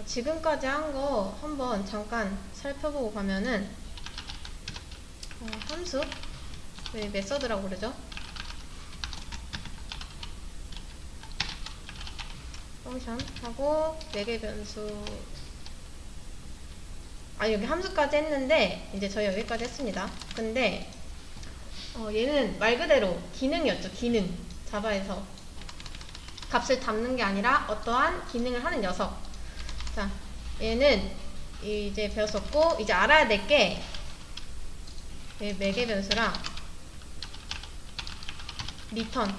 지금까지 한 거 한번 잠깐 살펴보고 가면은 함수 메서드라고 그러죠. 펑션 하고 4개 변수 여기 함수까지 했는데 이제 저희 여기까지 했습니다. 근데 얘는 말 그대로 기능이었죠. 기능. 자바에서 값을 담는 게 아니라 어떠한 기능을 하는 녀석. 자, 얘는 이제 배웠었고 이제 알아야 될 게 매개 변수랑 리턴을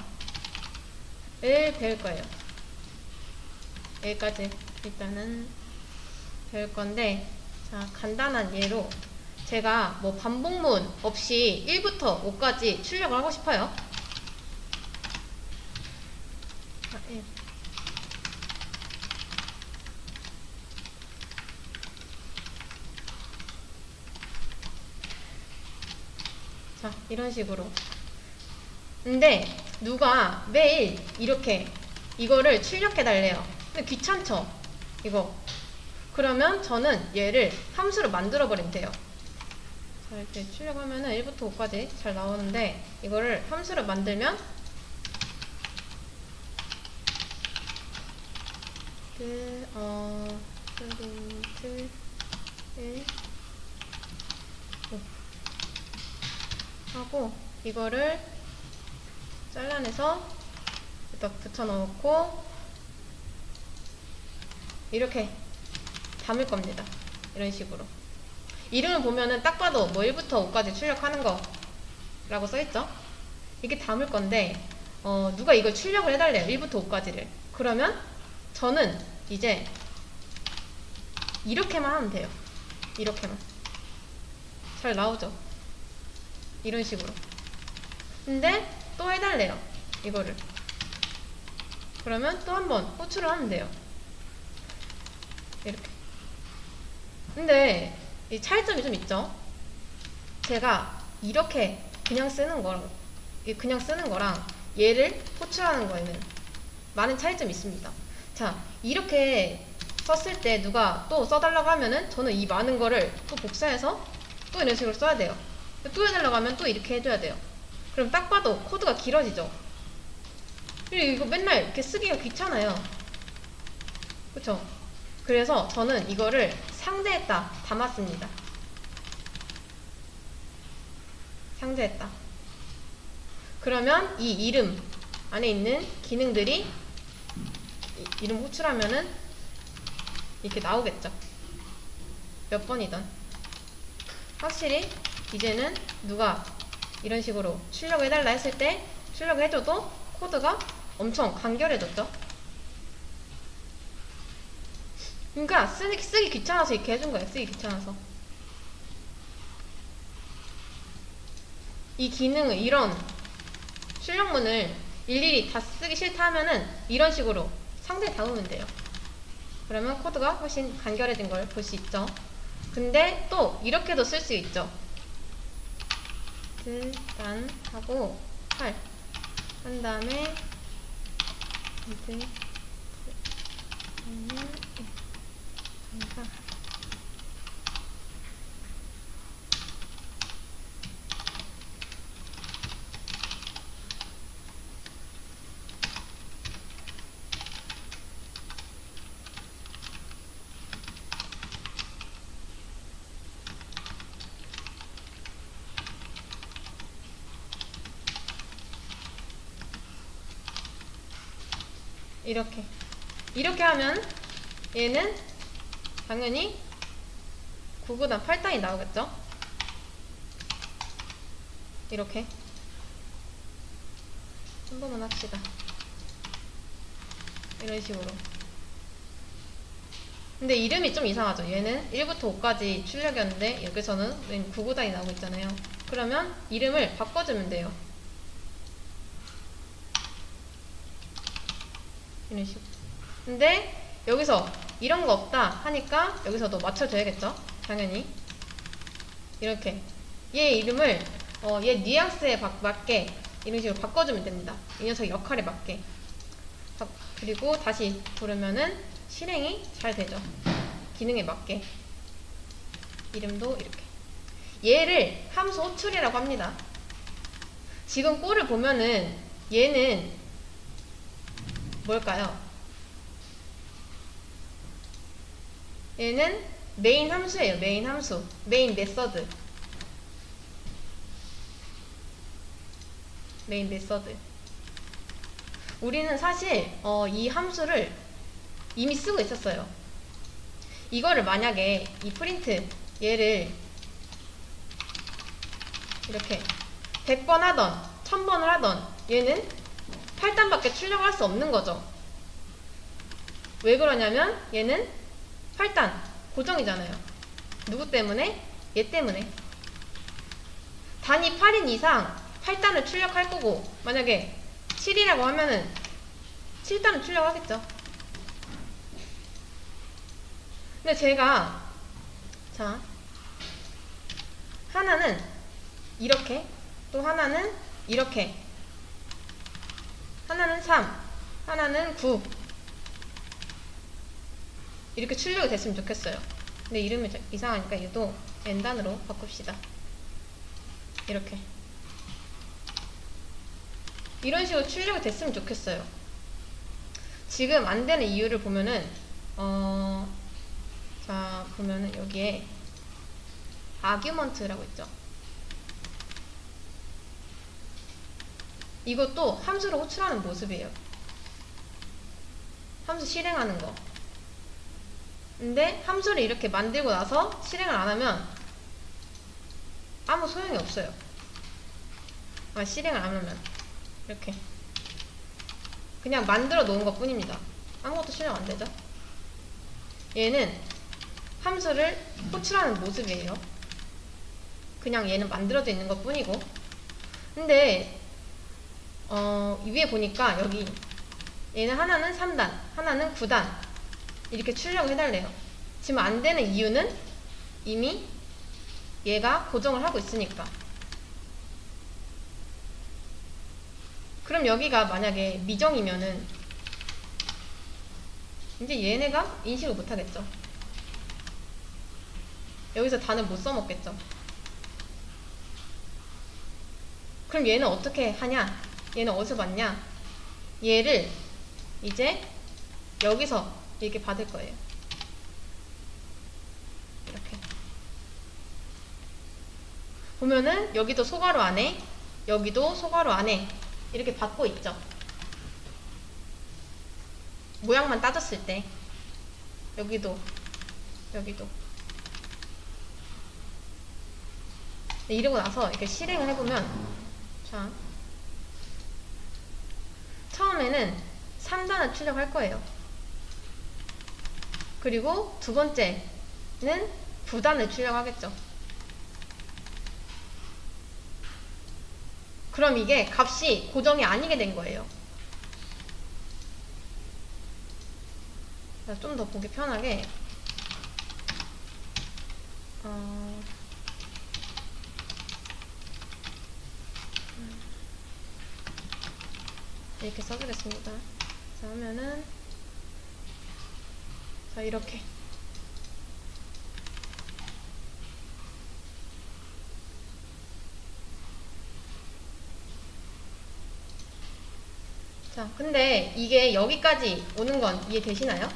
배울 거예요. 여기까지 일단은 배울 건데, 자, 간단한 예로 제가 뭐 반복문 없이 1부터 5까지 출력을 하고 싶어요. 자, 이런 식으로. 근데 누가 매일 이렇게 이거를 출력해 달래요. 근데 귀찮죠? 이거. 그러면 저는 얘를 함수로 만들어 버리면 돼요. 자, 이렇게 출력하면은 1부터 5까지 잘 나오는데 이거를 함수로 만들면 프린트 1 하고 이거를 잘라내서 딱 붙여 넣고 이렇게 담을 겁니다. 이런 식으로. 이름을 보면은 딱 봐도 뭐 1부터 5까지 출력하는 거 라고 써있죠. 이게 담을 건데 누가 이걸 출력을 해달래요. 1부터 5까지를. 그러면 저는 이제 이렇게만 하면 돼요. 이렇게만. 잘 나오죠. 이런 식으로. 근데 또 해달래요. 이거를. 그러면 또 한번 호출을 하면 돼요. 이렇게. 근데 이 차이점이 좀 있죠. 제가 이렇게 그냥 쓰는 거랑 얘를 호출하는 거에는 많은 차이점이 있습니다. 자, 이렇게 썼을 때 누가 또 써달라고 하면은 저는 이 많은 거를 또 복사해서 또 이런 식으로 써야 돼요. 또 해달라고 하면 또 이렇게 해줘야 돼요. 그럼 딱 봐도 코드가 길어지죠. 그리고 이거 맨날 이렇게 쓰기가 귀찮아요. 그쵸? 그래서 저는 이거를 상대에다 담았습니다. 상대에다. 그러면 이 이름 안에 있는 기능들이 이름 호출하면은 이렇게 나오겠죠. 몇 번이든. 확실히 이제는 누가 이런 식으로 출력해달라 했을 때 출력을 해줘도 코드가 엄청 간결해졌죠. 그러니까 쓰기 귀찮아서 이렇게 해준 거예요. 쓰기 귀찮아서. 이 기능을, 이런 출력문을 일일이 다 쓰기 싫다 하면은 이런 식으로 상대에 담으면 돼요. 그러면 코드가 훨씬 간결해진 걸 볼 수 있죠. 근데 또 이렇게도 쓸 수 있죠. 단 하고 8 한 다음에 이렇게 하면 얘는 당연히 9구단 8단이 나오겠죠? 이렇게 한 번만 합시다. 이런 식으로. 근데 이름이 좀 이상하죠. 얘는 1부터 5까지 출력이었는데 여기서는 9구단이 나오고 있잖아요. 그러면 이름을 바꿔주면 돼요. 이런 식으로. 근데 여기서 이런 거 없다 하니까 여기서도 맞춰줘야겠죠. 당연히. 이렇게 얘 이름을 얘 뉘앙스에 맞게 이런 식으로 바꿔주면 됩니다. 이 녀석 역할에 맞게. 그리고 다시 부르면은 실행이 잘 되죠. 기능에 맞게. 이름도 이렇게. 얘를 함수 호출이라고 합니다. 지금 꼴을 보면은 얘는 뭘까요? 얘는 메인 함수예요. 메인 함수. 메인 메서드. 메인 메서드. 우리는 사실 이 함수를 이미 쓰고 있었어요. 이거를 만약에 이 프린트 얘를 이렇게 100번 하던 1000번을 하던 얘는 8단밖에 출력할 수 없는 거죠. 왜 그러냐면 얘는 8단 고정이잖아요. 누구 때문에? 얘 때문에. 단위 8인 이상 8단을 출력할 거고, 만약에 7이라고 하면은 7단을 출력하겠죠. 근데 제가 자 하나는 이렇게, 또 하나는 이렇게, 하나는 3, 하나는 9 이렇게 출력이 됐으면 좋겠어요. 근데 이름이 이상하니까 얘도 n단으로 바꿉시다. 이렇게 이런 식으로 출력이 됐으면 좋겠어요. 지금 안 되는 이유를 보면은 자 보면은 여기에 아규먼트라고 있죠. 이것도 함수를 호출하는 모습이에요. 함수 실행하는 거. 근데 함수를 이렇게 만들고 나서 실행을 안 하면 아무 소용이 없어요. 실행을 안 하면 이렇게 그냥 만들어 놓은 것 뿐입니다. 아무것도 실행 안 되죠. 얘는 함수를 호출하는 모습이에요. 그냥 얘는 만들어져 있는 것 뿐이고. 근데 위에 보니까 여기 얘는 하나는 3단, 하나는 9단 이렇게 출력을 해달래요. 지금 안 되는 이유는 이미 얘가 고정을 하고 있으니까. 그럼 여기가 만약에 미정이면은 이제 얘네가 인식을 못하겠죠. 여기서 단을 못 써먹겠죠. 그럼 얘는 어떻게 하냐? 얘는 어디서 받냐? 얘를 이제 여기서 이렇게 받을 거예요. 이렇게 보면은 여기도 소괄호 안에, 여기도 소괄호 안에 이렇게 받고 있죠. 모양만 따졌을 때 여기도 여기도. 이러고 나서 이렇게 실행을 해보면, 자 처음에는 3단을 출력할 거예요. 그리고 두 번째는 9단을 출력하겠죠. 그럼 이게 값이 고정이 아니게 된 거예요. 좀 더 보기 편하게 이렇게 써주겠습니다. 자 하면은 자 이렇게 자 근데 이게 여기까지 오는 건 이해되시나요?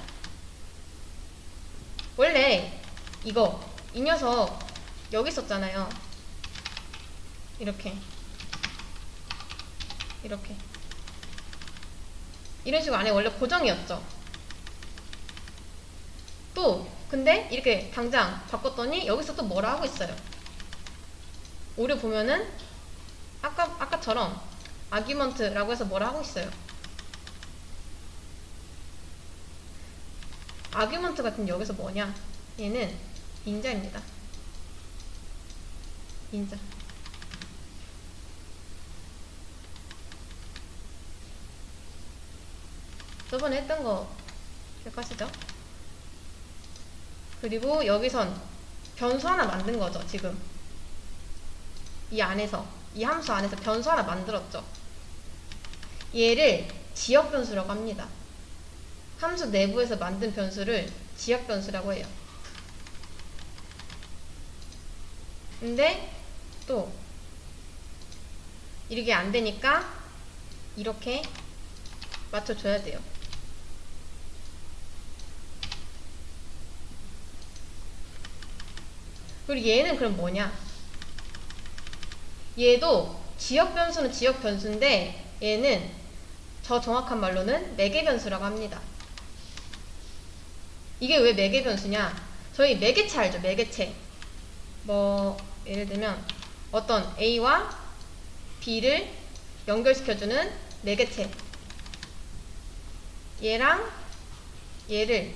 원래 이거 이 녀석 여기 있었잖아요. 이렇게 이렇게 이런 식으로 안에 원래 고정이었죠. 또 근데 이렇게 당장 바꿨더니 여기서 또 뭐라 하고 있어요. 오류 보면은 아까처럼 아규먼트라고 해서 뭐라 하고 있어요. 아규먼트 같은 여기서 뭐냐? 얘는 인자입니다. 인자. 저번에 했던 거 기억하시죠? 그리고 여기선 변수 하나 만든 거죠, 지금. 이 안에서, 이 함수 안에서 변수 하나 만들었죠. 얘를 지역 변수라고 합니다. 함수 내부에서 만든 변수를 지역 변수라고 해요. 근데 또 이게 안 되니까 이렇게 맞춰줘야 돼요. 그리고 얘는 그럼 뭐냐? 얘도 지역 변수는 지역 변수인데 얘는 저 정확한 말로는 매개 변수라고 합니다. 이게 왜 매개 변수냐? 저희 매개체 알죠? 매개체. 뭐 예를 들면 어떤 A와 B를 연결시켜주는 매개체. 얘랑 얘를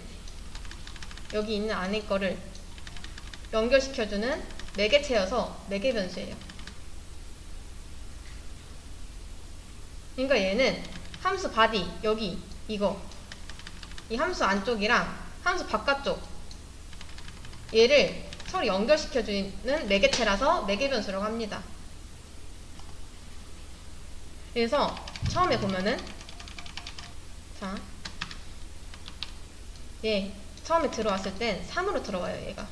여기 있는 안에 거를 연결시켜주는 매개체여서 매개 변수예요. 그러니까 얘는 함수 바디 여기 이거 이 함수 안쪽이랑 함수 바깥쪽 얘를 서로 연결시켜주는 매개체라서 매개 변수라고 합니다. 그래서 처음에 보면은 자, 얘 처음에 들어왔을 땐 3으로 들어와요. 얘가.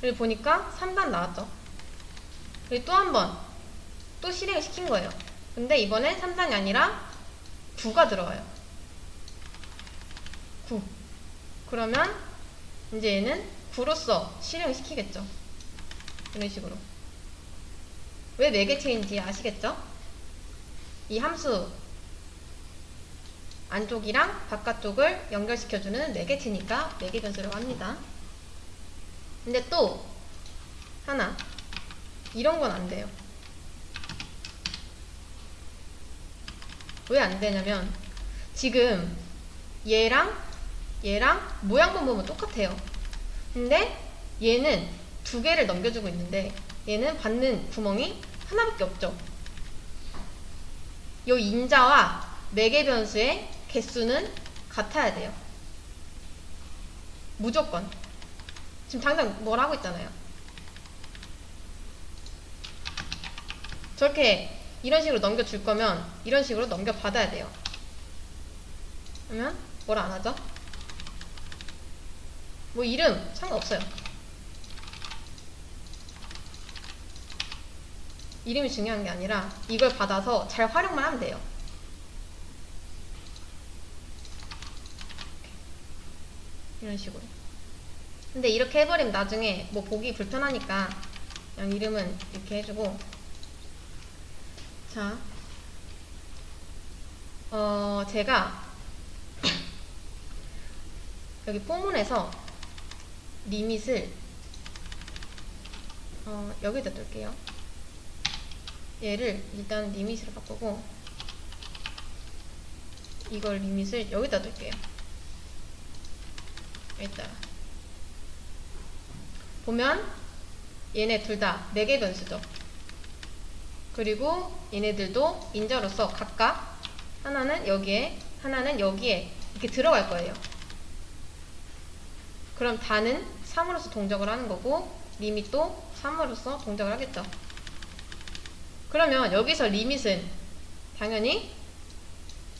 그리고 보니까 3단 나왔죠. 그리고 또 한 번 또 실행을 시킨 거예요. 근데 이번엔 3단이 아니라 9가 들어와요. 9. 그러면 이제 얘는 9로서 실행을 시키겠죠. 이런 식으로. 왜 매개체인지 아시겠죠? 이 함수 안쪽이랑 바깥쪽을 연결시켜주는 매개체니까 매개 변수라고 합니다. 근데 또 하나 이런 건 안 돼요. 왜 안 되냐면 지금 얘랑 모양만 보면 똑같아요. 근데 얘는 두 개를 넘겨주고 있는데 얘는 받는 구멍이 하나밖에 없죠. 이 인자와 매개 변수의 개수는 같아야 돼요. 무조건. 지금 당장 뭘 하고 있잖아요. 저렇게 이런 식으로 넘겨줄 거면 이런 식으로 넘겨받아야 돼요. 그러면 뭘 안 하죠? 뭐 이름 상관없어요. 이름이 중요한 게 아니라 이걸 받아서 잘 활용만 하면 돼요. 이런 식으로. 근데 이렇게 해버리면 나중에 뭐 보기 불편하니까 그냥 이름은 이렇게 해주고. 자, 제가 여기 포문에서 리밋을 여기다 둘게요. 얘를 일단 리밋으로 바꾸고 이걸 리밋을 여기다 둘게요. 여기다가 보면 얘네 둘 다 매개 변수죠. 그리고 얘네들도 인자로서 각각 하나는 여기에 하나는 여기에 이렇게 들어갈 거예요. 그럼 다는 3으로서 동작을 하는 거고 리밋도 3으로서 동작을 하겠죠. 그러면 여기서 리밋은 당연히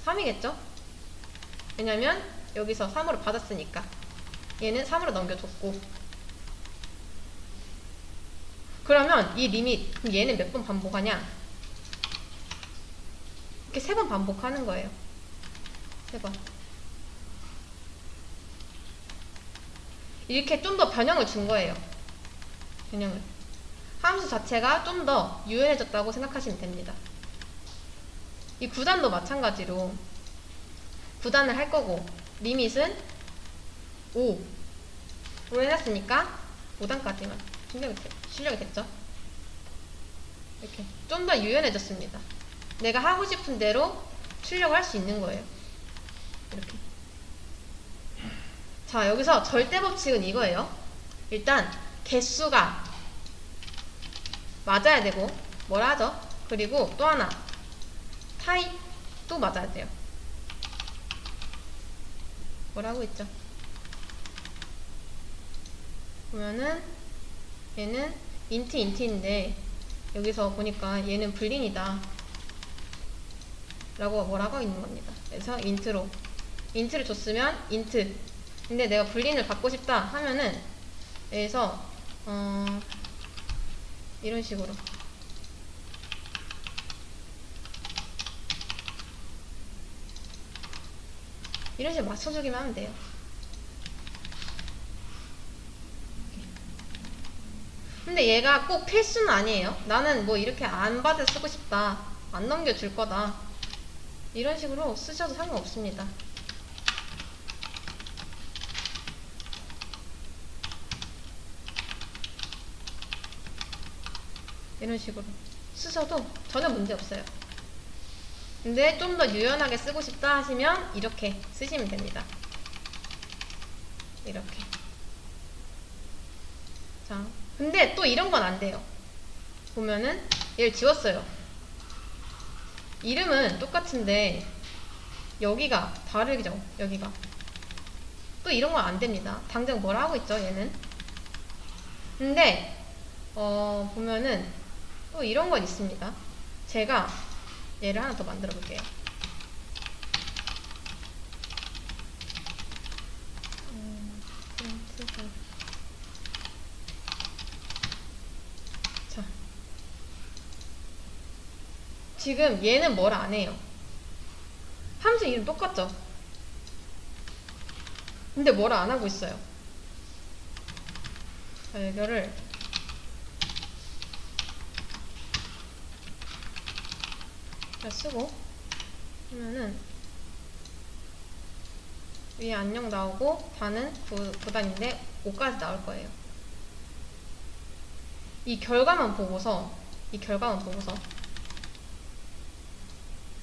3이겠죠. 왜냐면 여기서 3으로 받았으니까. 얘는 3으로 넘겨줬고. 그러면 이 리밋, 그럼 얘는 몇 번 반복하냐? 이렇게 3번 반복하는 거예요. 3번. 이렇게 좀 더 변형을 준 거예요. 변형을. 함수 자체가 좀 더 유연해졌다고 생각하시면 됩니다. 이 구단도 마찬가지로 구단을 할 거고 리밋은 5로 해놨으니까 5단까지만 출력이 됐죠. 이렇게 좀 더 유연해졌습니다. 내가 하고 싶은 대로 출력을 할 수 있는 거예요. 이렇게. 자, 여기서 절대 법칙은 이거예요. 일단 개수가 맞아야 되고 뭐라 하죠? 그리고 또 하나 타입도 맞아야 돼요. 뭐라고 했죠? 보면은 얘는 인트인데 여기서 보니까 얘는 불린이다 라고 뭐라고 있는 겁니다. 그래서 인트로 인트를 줬으면 인트. 근데 내가 불린을 받고 싶다 하면은 여기서 이런 식으로 맞춰주기만 하면 돼요. 근데 얘가 꼭 필수는 아니에요. 나는 뭐 이렇게 안 받아 쓰고 싶다, 안 넘겨줄 거다, 이런 식으로 쓰셔도 상관없습니다. 이런 식으로 쓰셔도 전혀 문제 없어요. 근데 좀 더 유연하게 쓰고 싶다 하시면 이렇게 쓰시면 됩니다. 이렇게. 자, 근데 또 이런 건 안 돼요. 보면은 얘를 지웠어요. 이름은 똑같은데 여기가 다르죠. 여기가. 또 이런 건 안 됩니다. 당장 뭐라 하고 있죠, 얘는. 근데 보면은 또 이런 건 있습니다. 제가 얘를 하나 더 만들어 볼게요. 자, 지금 얘는 뭘 안 해요. 함수 이름 똑같죠? 근데 뭘 안 하고 있어요. 자, 이거를 쓰고 하면은 위에 안녕 나오고 다는 9단인데 5까지 나올 거예요. 이 결과만 보고서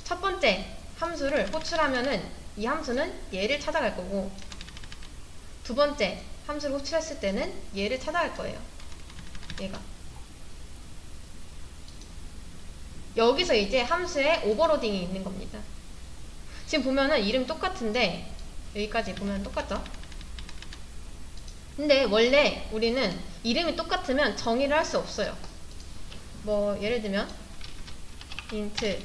첫 번째 함수를 호출하면은 이 함수는 얘를 찾아갈 거고, 두 번째 함수를 호출했을 때는 얘를 찾아갈 거예요. 얘가. 여기서 이제 함수에 오버로딩이 있는 겁니다. 지금 보면은 이름 똑같은데 여기까지 보면 똑같죠? 근데 원래 우리는 이름이 똑같으면 정의를 할 수 없어요. 뭐 예를 들면 인트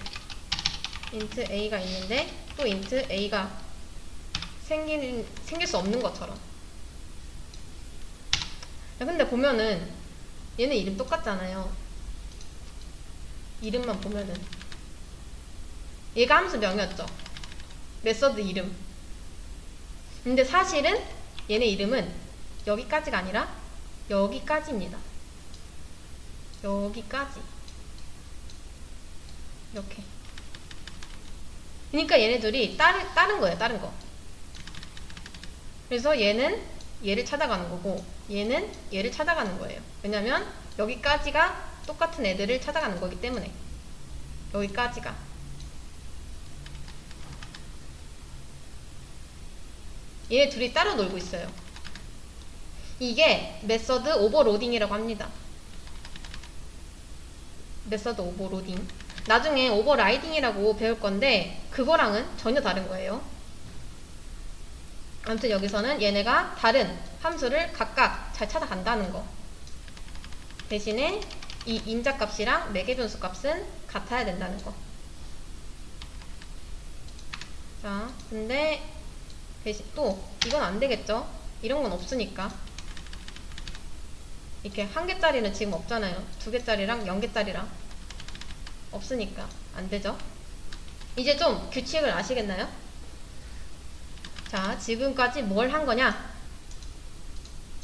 a가 있는데 또 인트 a가 생길 수 없는 것처럼. 근데 보면은 얘는 이름 똑같잖아요. 이름만 보면은 얘가 함수 명이었죠. 메서드 이름. 근데 사실은 얘네 이름은 여기까지가 아니라 여기까지입니다. 여기까지. 이렇게. 그러니까 얘네들이 다른 거예요. 다른 거. 그래서 얘는 얘를 찾아가는 거고 얘는 얘를 찾아가는 거예요. 왜냐면 여기까지가 똑같은 애들을 찾아가는 거기 때문에. 여기까지가. 얘네 둘이 따로 놀고 있어요. 이게 메서드 오버로딩이라고 합니다. 메서드 오버로딩. 나중에 오버라이딩이라고 배울 건데 그거랑은 전혀 다른 거예요. 아무튼 여기서는 얘네가 다른 함수를 각각 잘 찾아간다는 거. 대신에 이 인자값이랑 매개변수 값은 같아야 된다는 거. 자, 근데 대신 또 이건 안 되겠죠? 이런 건 없으니까. 이렇게 1개짜리는 지금 없잖아요. 2개짜리랑 0개짜리랑 없으니까 안 되죠? 이제 좀 규칙을 아시겠나요? 자, 지금까지 뭘 한 거냐?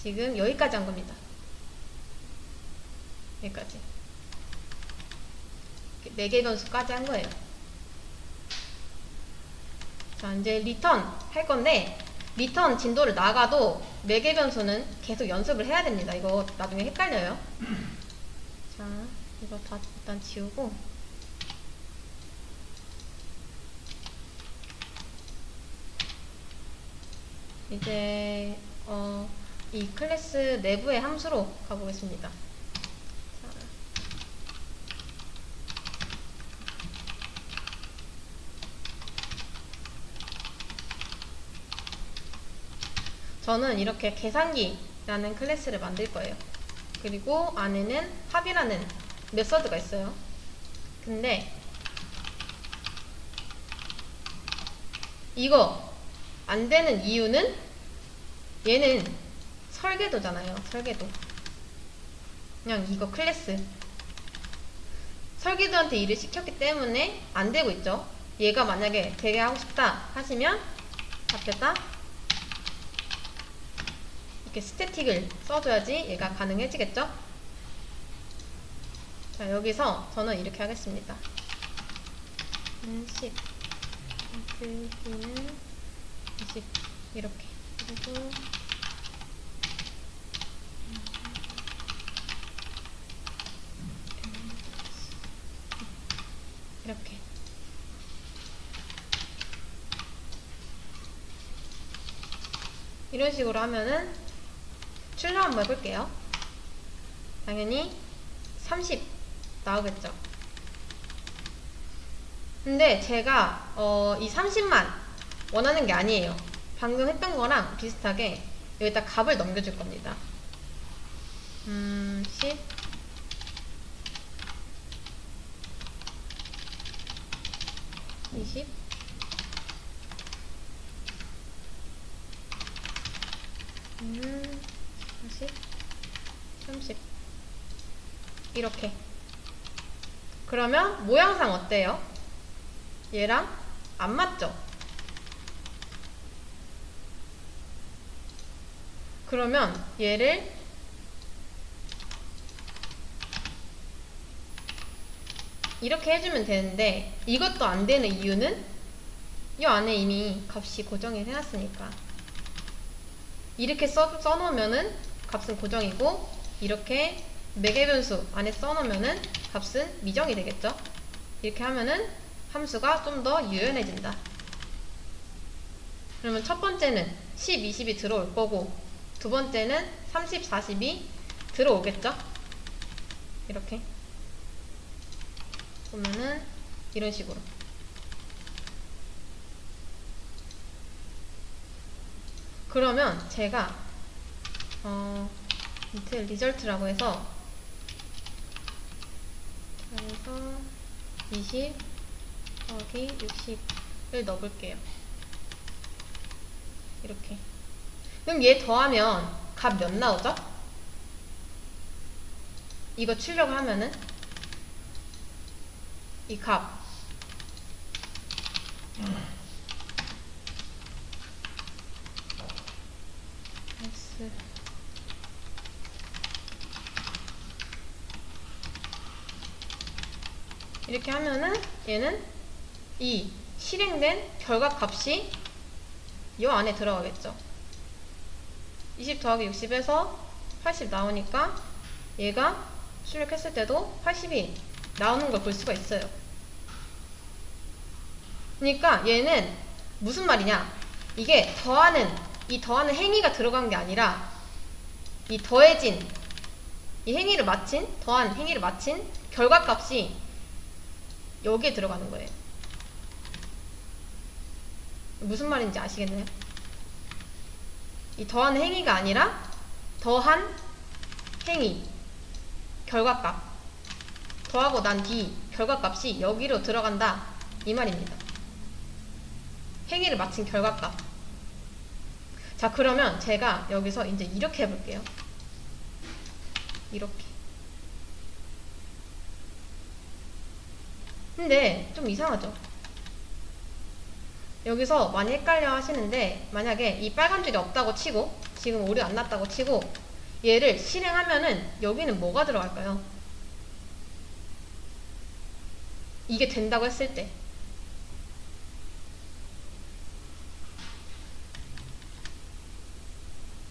지금 여기까지 한 겁니다. 여기까지. 4개 변수까지 한 거예요. 자, 이제 리턴 할 건데, 리턴 진도를 나가도 4개 변수는 계속 연습을 해야 됩니다. 이거 나중에 헷갈려요. 자, 이거 다 일단 지우고, 이제 이 클래스 내부의 함수로 가보겠습니다. 저는 이렇게 계산기라는 클래스를 만들 거예요. 그리고 안에는 합이라는 메서드가 있어요. 근데 이거 안 되는 이유는 얘는 설계도잖아요. 설계도. 그냥 이거 클래스. 설계도한테 일을 시켰기 때문에 안 되고 있죠. 얘가 만약에 되게 하고 싶다 하시면 앞에다 이렇게 스태틱을 써줘야지 얘가 가능해지겠죠. 자, 여기서 저는 이렇게 하겠습니다. 10 글귀는 20 이렇게. 그리고 이렇게. 이런 식으로 하면은 출력 한번 해볼게요. 당연히 30 나오겠죠. 근데 제가 이 30만 원하는 게 아니에요. 방금 했던 거랑 비슷하게 여기다 값을 넘겨줄 겁니다. 10 20 40 30 이렇게. 그러면 모양상 어때요? 얘랑 안 맞죠? 그러면 얘를 이렇게 해주면 되는데 이것도 안 되는 이유는 이 안에 이미 값이 고정이 해놨으니까. 이렇게 써놓으면은 값은 고정이고 이렇게 매개 변수 안에 써놓으면은 값은 미정이 되겠죠. 이렇게 하면은 함수가 좀 더 유연해진다. 그러면 첫 번째는 10, 20이 들어올 거고 두 번째는 30, 40이 들어오겠죠. 이렇게 보면은 이런 식으로. 그러면 제가 밑에 리절트라고 해서 20 더하기 60을 넣어볼게요. 이렇게. 그럼 얘 더하면 값 몇 나오죠? 이거 출력을 하면은 이 값 x 이렇게 하면은 얘는 이 실행된 결과값이 이 안에 들어가겠죠. 20 더하기 60에서 80 나오니까 얘가 출력했을 때도 80이 나오는 걸 볼 수가 있어요. 그러니까 얘는 무슨 말이냐, 이게 이 더하는 행위가 들어간 게 아니라 이 더해진 이 행위를 마친 더한 행위를 마친 결과값이 여기에 들어가는 거예요. 무슨 말인지 아시겠나요? 이 더한 행위가 아니라 더한 행위 결과값, 더하고 난 뒤 결과값이 여기로 들어간다 이 말입니다. 행위를 마친 결과값. 자, 그러면 제가 여기서 이제 이렇게 해볼게요. 이렇게. 근데 좀 이상하죠? 여기서 많이 헷갈려 하시는데, 만약에 이 빨간 줄이 없다고 치고 지금 오류 안 났다고 치고 얘를 실행하면은 여기는 뭐가 들어갈까요? 이게 된다고 했을 때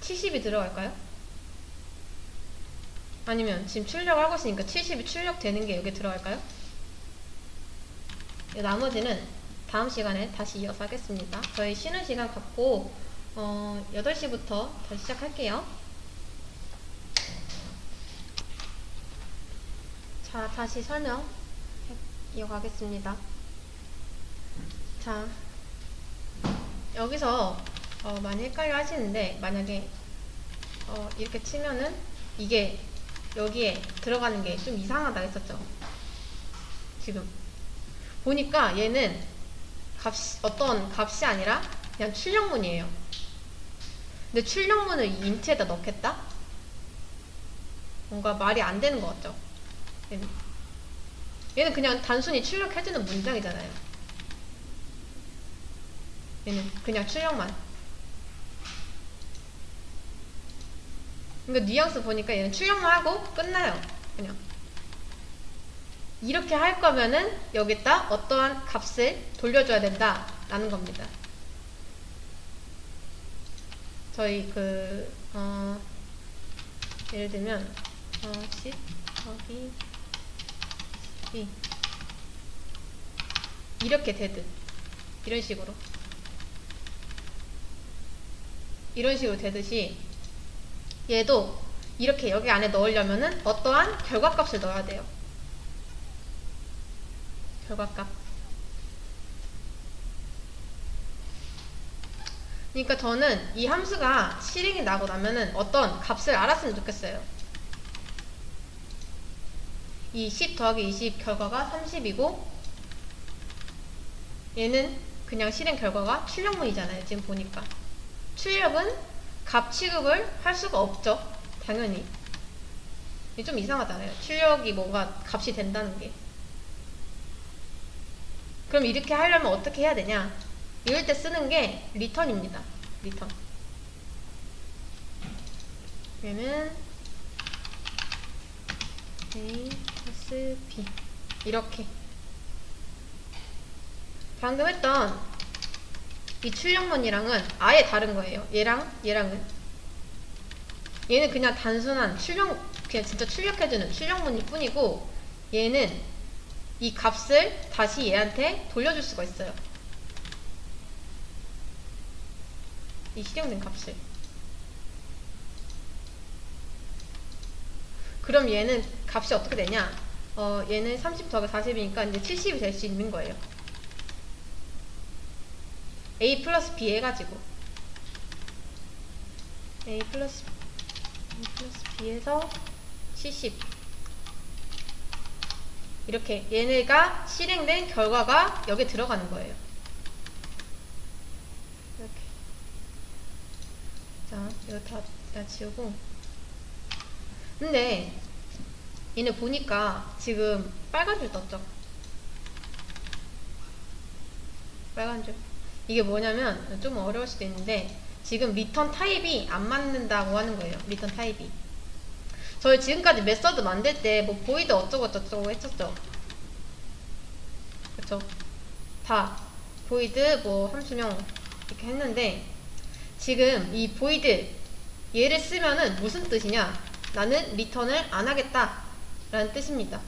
(70이) 들어갈까요? 아니면 지금 출력을 하고 있으니까 70이 출력되는 게 여기 들어갈까요? 나머지는 다음 시간에 다시 이어서 하겠습니다. 저희 쉬는 시간 갖고 8시부터 다시 시작할게요. 자, 다시 설명 이어가겠습니다. 자, 여기서 많이 헷갈려 하시는데, 만약에 이렇게 치면은 이게 여기에 들어가는 게 좀 이상하다 했었죠. 지금 보니까 얘는 어떤 값이 아니라 그냥 출력문이에요. 근데 출력문을 이 인트에다 넣겠다? 뭔가 말이 안 되는 것 같죠? 얘는 그냥 단순히 출력해주는 문장이잖아요. 얘는 그냥 출력만. 그러니까 뉘앙스 보니까 얘는 출력만 하고 끝나요. 그냥. 이렇게 할 거면은 여기다 어떠한 값을 돌려줘야 된다 라는 겁니다. 저희 예를 들면 10 더하기 2 이렇게 되듯 이런 식으로 되듯이 얘도 이렇게 여기 안에 넣으려면은 어떠한 결과값을 넣어야 돼요. 결과값. 그러니까 저는 이 함수가 실행이 나고 나면은 어떤 값을 알았으면 좋겠어요. 이 10 더하기 20 결과가 30이고 얘는 그냥 실행 결과가 출력문이잖아요. 지금 보니까 출력은 값 취급을 할 수가 없죠. 당연히 이게 좀 이상하잖아요. 출력이 뭔가 값이 된다는 게. 그럼 이렇게 하려면 어떻게 해야 되냐? 이럴 때 쓰는 게 return입니다. return. 얘는 A 플러스 B 이렇게. 방금 했던 이 출력문이랑은 아예 다른 거예요. 얘랑은 얘는 그냥 단순한 그냥 진짜 출력해주는 출력문일 뿐이고 얘는 이 값을 다시 얘한테 돌려줄 수가 있어요. 이 실행된 값을. 그럼 얘는 값이 어떻게 되냐? 얘는 30 더하기 40이니까 이제 70이 될 수 있는 거예요. A 플러스 B 해가지고 A 플러스 B에서 70 이렇게 얘네가 실행된 결과가 여기 들어가는 거예요. 이렇게. 자, 이거 다 지우고. 근데 얘네 보니까 지금 빨간 줄 떴죠? 빨간 줄. 이게 뭐냐면 좀 어려울 수도 있는데 지금 리턴 타입이 안 맞는다고 하는 거예요. 리턴 타입이. 저희 지금까지 메서드 만들 때 뭐 보이드 어쩌고 저쩌고 했었죠. 그쵸? 다 보이드 뭐 함수명 이렇게 했는데 지금 이 보이드 얘를 쓰면은 무슨 뜻이냐? 나는 리턴을 안 하겠다 라는 뜻입니다.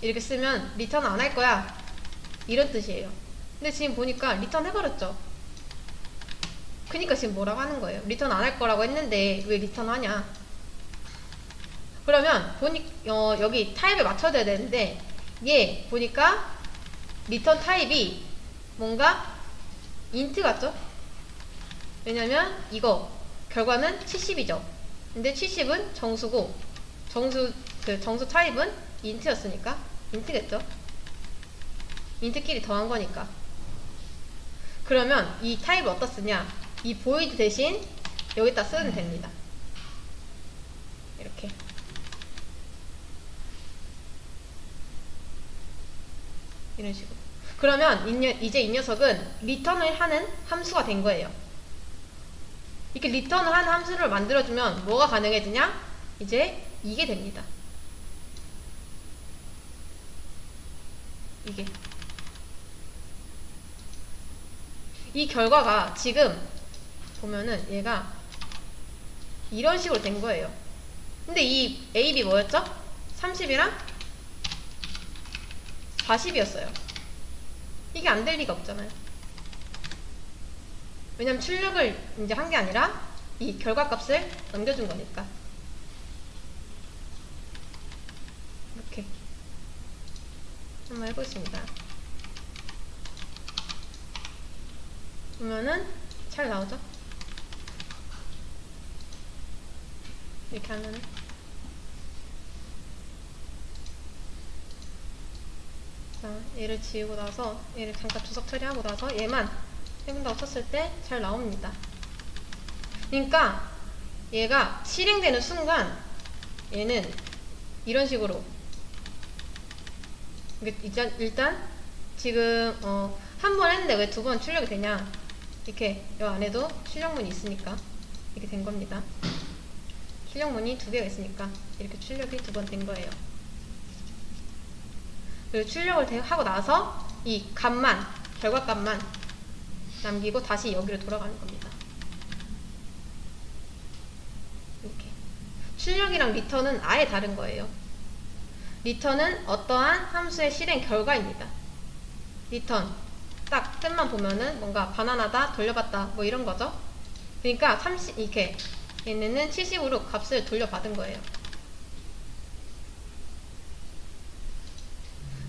이렇게 쓰면 리턴 안 할 거야 이런 뜻이에요. 근데 지금 보니까 리턴 해버렸죠. 그니까 지금 뭐라고 하는 거예요? 리턴 안 할 거라고 했는데 왜 리턴 하냐? 그러면 여기 타입에 맞춰야 되는데 얘 보니까 리턴 타입이 뭔가 인트 같죠? 왜냐면 이거 결과는 70이죠. 근데 70은 정수고 정수 타입은 인트였으니까 인트겠죠? 인트끼리 더한 거니까. 그러면 이 타입을 어디다 쓰냐? 이 void 대신 여기다 쓰면 됩니다. 이렇게. 이런 식으로. 그러면 이제 이 녀석은 리턴을 하는 함수가 된 거예요. 이렇게 리턴을 하는 함수를 만들어주면 뭐가 가능해지냐? 이제 이게 됩니다. 이게. 이 결과가 지금 보면은 얘가 이런 식으로 된 거예요. 근데 이 A, B 뭐였죠? 30이랑 40이었어요. 이게 안 될 리가 없잖아요. 왜냐면 출력을 이제 한 게 아니라 이 결과값을 넘겨준 거니까. 이렇게 한번 해보겠습니다. 보면은 잘 나오죠? 이렇게 하면은 자, 얘를 지우고 나서 얘를 잠깐 주석 처리하고 나서 얘만 해본다고 쳤을 때 잘 나옵니다. 그러니까 얘가 실행되는 순간 얘는 이런 식으로 일단 지금 한 번 했는데 왜 두 번 출력이 되냐, 이렇게 이 안에도 출력문이 있으니까 이렇게 된 겁니다. 출력문이 두 개가 있으니까 이렇게 출력이 두 번 된 거예요. 그리고 출력을 하고 나서 이 값만, 결과값만 남기고 다시 여기로 돌아가는 겁니다. 이렇게. 출력이랑 리턴은 아예 다른 거예요. 리턴은 어떠한 함수의 실행 결과입니다. 리턴 딱 뜻만 보면은 뭔가 반환하다, 돌려받다 뭐 이런 거죠. 그러니까 30 이렇게 얘네는 70으로 값을 돌려받은 거예요.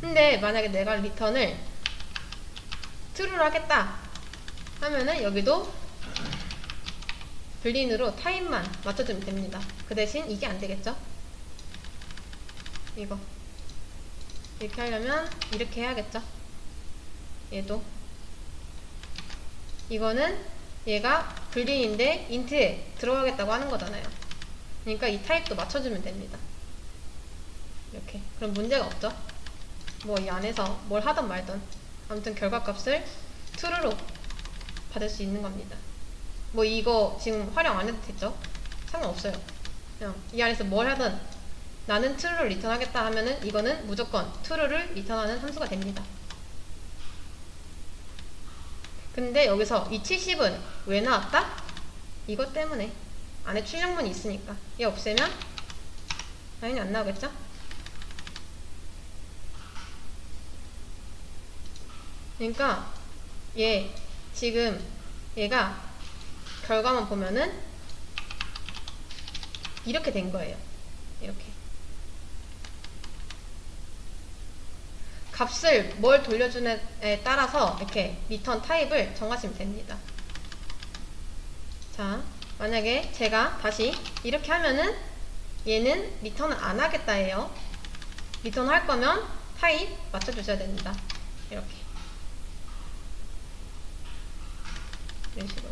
근데 만약에 내가 리턴을 true로 하겠다 하면은 여기도 불린으로 타입만 맞춰주면 됩니다. 그 대신 이게 안 되겠죠? 이거 이렇게 하려면 이렇게 해야겠죠? 얘도 이거는 얘가 불린인데 인트에 들어가겠다고 하는 거잖아요. 그러니까 이 타입도 맞춰주면 됩니다. 이렇게. 그럼 문제가 없죠? 뭐 이 안에서 뭘 하든 말든 아무튼 결과값을 true로 받을 수 있는 겁니다. 뭐 이거 지금 활용 안 해도 됐죠? 상관없어요. 그냥 이 안에서 뭘 하든 나는 true를 리턴하겠다 하면은 이거는 무조건 true를 리턴하는 함수가 됩니다. 근데 여기서 이 70은 왜 나왔다? 이것 때문에. 안에 출력문이 있으니까. 얘 없애면 당연히 안 나오겠죠? 그러니까 얘 지금 얘가 결과만 보면은 이렇게 된 거예요. 이렇게. 값을 뭘 돌려주느냐에 따라서 이렇게 리턴 타입을 정하시면 됩니다. 자, 만약에 제가 다시 이렇게 하면은 얘는 리턴을 안 하겠다예요. 리턴 할 거면 타입 맞춰주셔야 됩니다. 이렇게. 이런 식으로.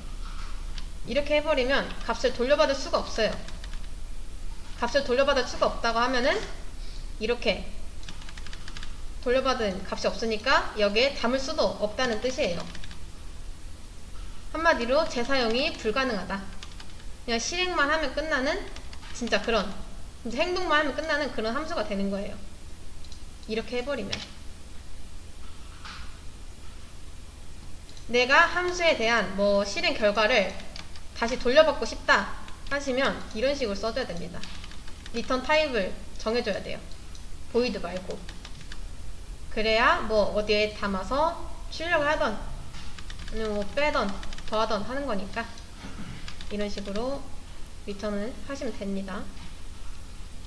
이렇게 해버리면 값을 돌려받을 수가 없어요. 값을 돌려받을 수가 없다고 하면은 이렇게 돌려받은 값이 없으니까 여기에 담을 수도 없다는 뜻이에요. 한마디로 재사용이 불가능하다. 그냥 실행만 하면 끝나는 진짜 그런 행동만 하면 끝나는 그런 함수가 되는 거예요. 이렇게 해버리면. 내가 함수에 대한 뭐 실행 결과를 다시 돌려받고 싶다 하시면 이런 식으로 써줘야 됩니다. 리턴 타입을 정해줘야 돼요. void 말고. 그래야 뭐 어디에 담아서 출력을 하던 아니면 뭐 빼던 더하던 하는 거니까 이런 식으로 리턴을 하시면 됩니다.